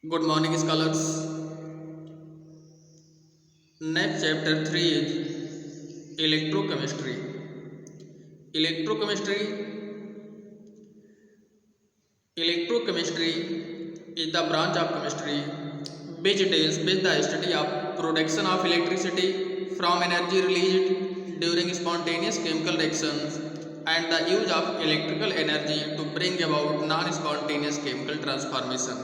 Good morning, scholars. Next chapter 3 is electrochemistry. Electrochemistry Electrochemistry is the branch of chemistry which deals with the study of production of electricity from energy released during spontaneous chemical reactions and the use of electrical energy to bring about non-spontaneous chemical transformation.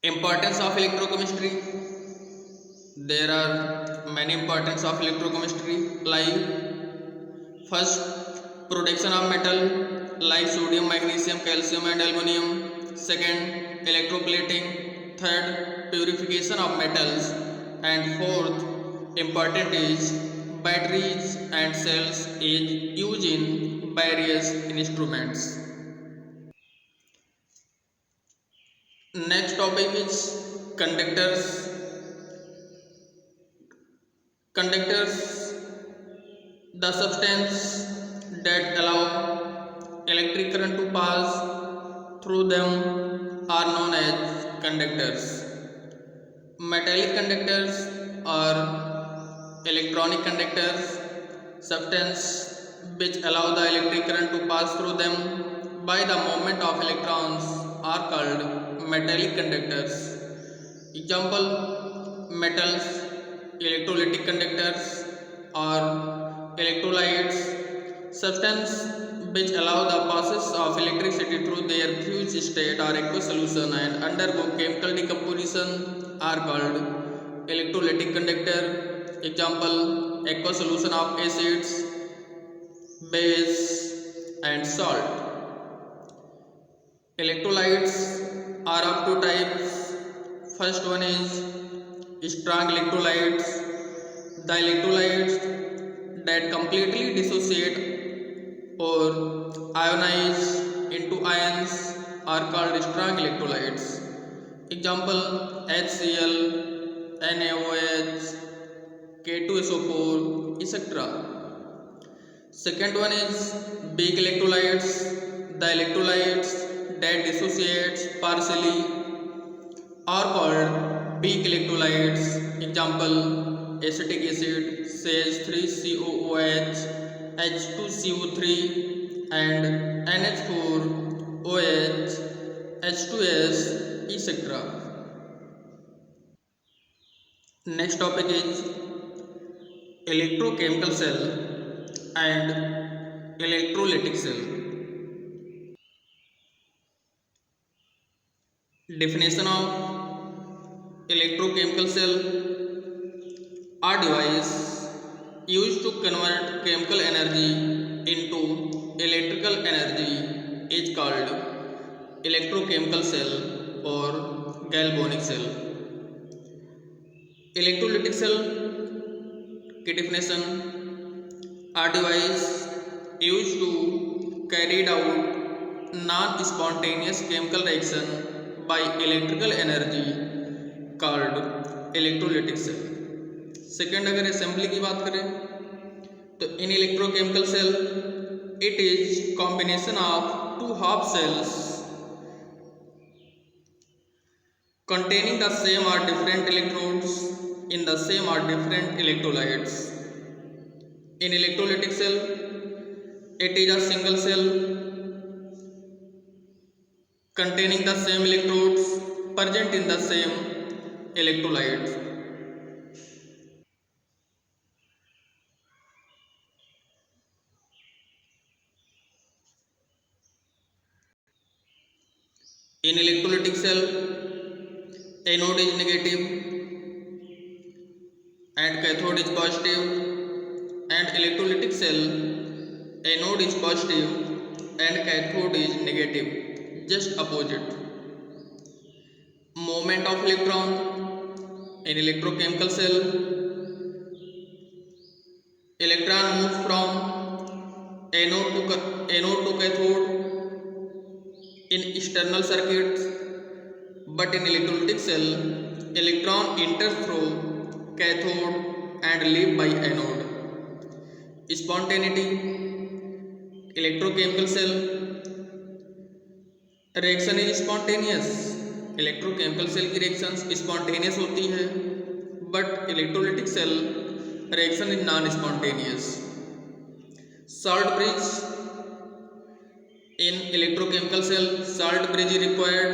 Importance of electrochemistry. There are many importance of electrochemistry like first, production of metal like sodium, magnesium, calcium and aluminum. Second, electroplating. Third, purification of metals. And fourth, important is batteries and cells is used in various instruments. Next topic is conductors. Conductors, the substance that allow electric current to pass through them are known as conductors. Metallic conductors or electronic conductors, substance which allow the electric current to pass through them by the movement of electrons are called metallic conductors. Example, metals, electrolytic conductors or electrolytes, substance which allow the passage of electricity through their fused state or aqueous solution and undergo chemical decomposition are called electrolytic conductor. Example, aqueous solution of acids, base and salt. Electrolytes are of two types. First one is strong electrolytes. The electrolytes that completely dissociate or ionize into ions are called strong electrolytes. Example, HCl, NaOH, K2SO4, etc. Second one is weak electrolytes. The electrolytes that dissociates partially are called weak electrolytes. Example, acetic acid, CH3COOH, H2CO3 and NH4OH, H2S, etc. Next topic is electrochemical cell and electrolytic cell. Definition of electrochemical cell: a device used to convert chemical energy into electrical energy is called electrochemical cell or galvanic cell. Electrolytic cell की definition: a device used to carried out non-spontaneous chemical reaction by electrical energy called electrolytic cell. Second, अगर assembly की बात करें तो इन electrochemical cell it is combination of two half cells containing the same or different electrodes in the same or different electrolytes. In electrolytic cell, it is a single cell containing the same electrodes present in the same electrolytes. In electrolytic cell, anode is negative and cathode is positive, and electrolytic cell anode is positive and cathode is negative, just opposite. Movement of electron in electrochemical cell: electron move from anode to cathode in external circuits, but in electrolytic cell electron enters through cathode and leave by anode. Spontaneity: electrochemical cell reaction is spontaneous, electrochemical cell की reaction spontaneous होती है, but electrolytic cell reaction is non spontaneous. Salt bridge in electrochemical cell salt bridge is required,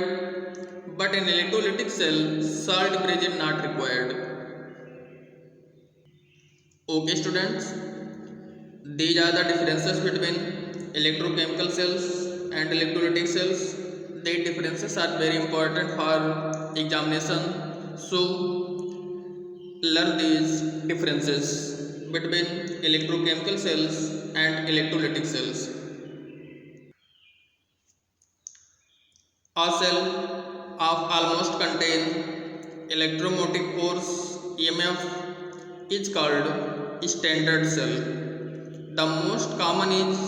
but in electrolytic cell salt bridge is not required. Okay students, these are the differences between electrochemical cells and electrolytic cells. These differences are very important for examination, so learn these differences between electrochemical cells and electrolytic cells. A cell of almost contain electromotive force EMF is called standard cell. The most common is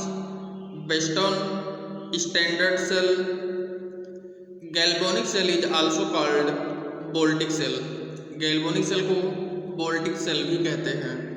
Weston standard cell. Galvanic cell is also called Voltaic cell. Galvanic cell को Voltaic cell भी कहते हैं।